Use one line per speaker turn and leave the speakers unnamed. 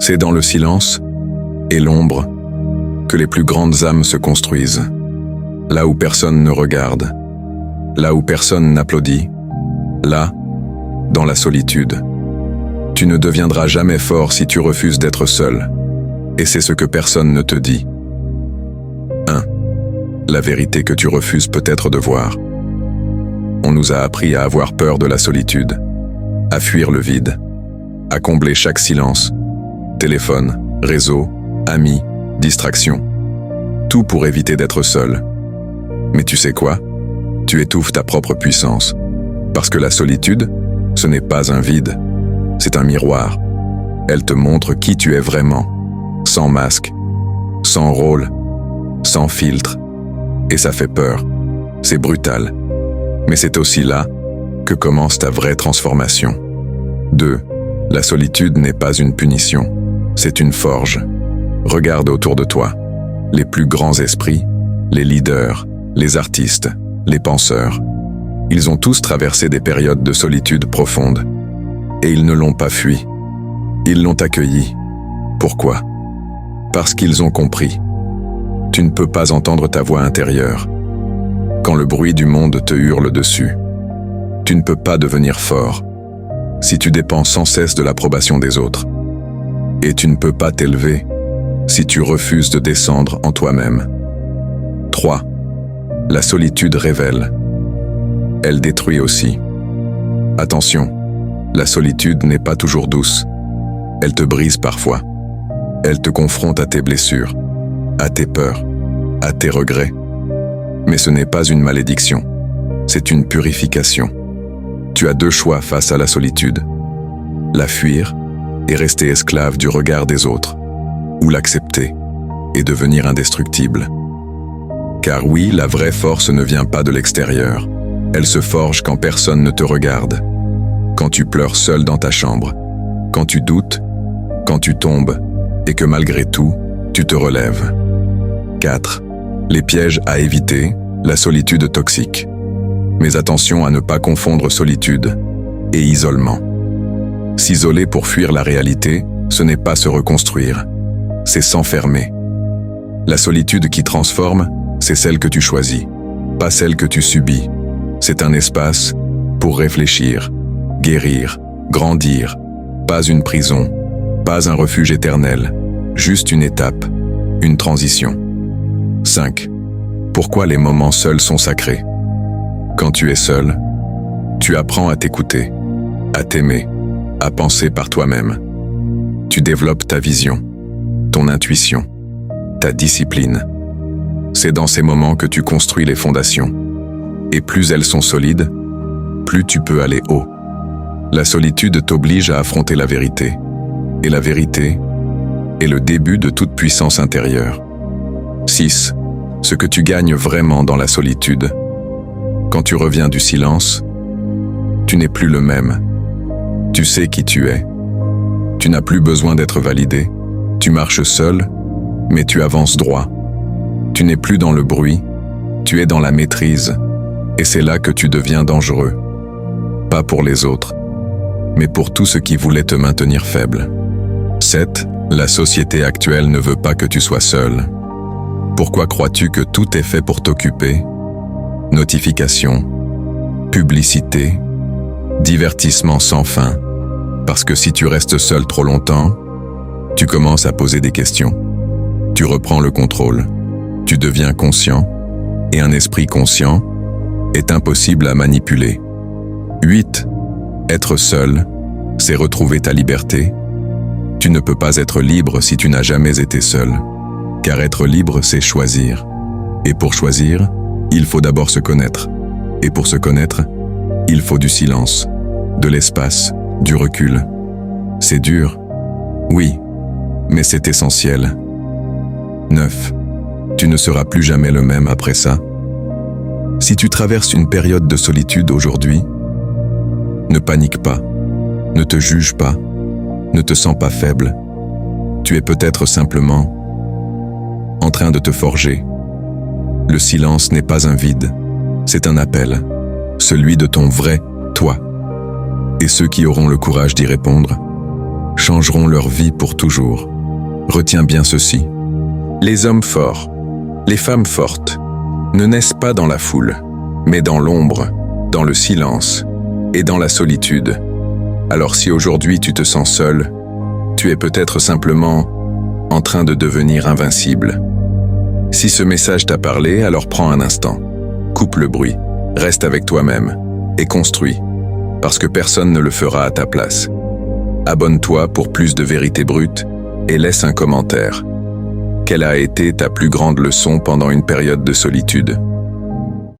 C'est dans le silence et l'ombre que les plus grandes âmes se construisent. Là où personne ne regarde, là où personne n'applaudit, là, dans la solitude. Tu ne deviendras jamais fort si tu refuses d'être seul. Et c'est ce que personne ne te dit. 1. La vérité que tu refuses peut-être de voir. On nous a appris à avoir peur de la solitude, à fuir le vide, à combler chaque silence. Téléphone, réseau, amis, distraction. Tout pour éviter d'être seul. Mais tu sais quoi? Tu étouffes ta propre puissance. Parce que la solitude, ce n'est pas un vide, c'est un miroir. Elle te montre qui tu es vraiment, sans masque, sans rôle, sans filtre. Et ça fait peur, c'est brutal. Mais c'est aussi là que commence ta vraie transformation. 2. La solitude n'est pas une punition, c'est une forge. Regarde autour de toi. Les plus grands esprits, les leaders, les artistes, les penseurs. Ils ont tous traversé des périodes de solitude profonde. Et ils ne l'ont pas fui. Ils l'ont accueilli. Pourquoi? Parce qu'ils ont compris. Tu ne peux pas entendre ta voix intérieure. Quand le bruit du monde te hurle dessus. Tu ne peux pas devenir fort si tu dépends sans cesse de l'approbation des autres. Et tu ne peux pas t'élever si tu refuses de descendre en toi-même. 3. La solitude révèle. Elle détruit aussi. Attention, la solitude n'est pas toujours douce. Elle te brise parfois. Elle te confronte à tes blessures, à tes peurs, à tes regrets. Mais ce n'est pas une malédiction, c'est une purification. Tu as 2 choix face à la solitude. La fuir et rester esclave du regard des autres, ou l'accepter et devenir indestructible. Car oui, la vraie force ne vient pas de l'extérieur. Elle se forge quand personne ne te regarde, quand tu pleures seul dans ta chambre, quand tu doutes, quand tu tombes, et que malgré tout, tu te relèves. 4. Les pièges à éviter, la solitude toxique. Mais attention à ne pas confondre solitude et isolement. S'isoler pour fuir la réalité, ce n'est pas se reconstruire, c'est s'enfermer. La solitude qui transforme, c'est celle que tu choisis, pas celle que tu subis. C'est un espace pour réfléchir, guérir, grandir, pas une prison, pas un refuge éternel, juste une étape, une transition. 5. Pourquoi les moments seuls sont sacrés? Quand tu es seul, tu apprends à t'écouter, à t'aimer, à penser par toi-même. Tu développes ta vision, ton intuition, ta discipline. C'est dans ces moments que tu construis les fondations. Et plus elles sont solides, plus tu peux aller haut. La solitude t'oblige à affronter la vérité. Et la vérité est le début de toute puissance intérieure. 6. Ce que tu gagnes vraiment dans la solitude. Quand tu reviens du silence, tu n'es plus le même. Tu sais qui tu es. Tu n'as plus besoin d'être validé. Tu marches seul, mais tu avances droit. Tu n'es plus dans le bruit, tu es dans la maîtrise. Et c'est là que tu deviens dangereux. Pas pour les autres, mais pour tout ce qui voulait te maintenir faible. 7. La société actuelle ne veut pas que tu sois seul. Pourquoi crois-tu que tout est fait pour t'occuper? Notifications, publicité, divertissement sans fin. Parce que si tu restes seul trop longtemps, tu commences à poser des questions. Tu reprends le contrôle. Tu deviens conscient. Et un esprit conscient est impossible à manipuler. 8. Être seul, c'est retrouver ta liberté. Tu ne peux pas être libre si tu n'as jamais été seul. Car être libre, c'est choisir. Et pour choisir, il faut d'abord se connaître. Et pour se connaître, il faut du silence, de l'espace, du recul. C'est dur, oui, mais c'est essentiel. 9. Tu ne seras plus jamais le même après ça. Si tu traverses une période de solitude aujourd'hui, ne panique pas, ne te juge pas, ne te sens pas faible. Tu es peut-être simplement en train de te forger. Le silence n'est pas un vide, c'est un appel, celui de ton vrai toi. Et ceux qui auront le courage d'y répondre changeront leur vie pour toujours. Retiens bien ceci. Les hommes forts, les femmes fortes, ne naissent pas dans la foule, mais dans l'ombre, dans le silence et dans la solitude. Alors si aujourd'hui tu te sens seul, tu es peut-être simplement en train de devenir invincible. Si ce message t'a parlé, alors prends un instant, coupe le bruit, reste avec toi-même et construis, parce que personne ne le fera à ta place. Abonne-toi pour plus de vérités brutes et laisse un commentaire. Quelle a été ta plus grande leçon pendant une période de solitude ?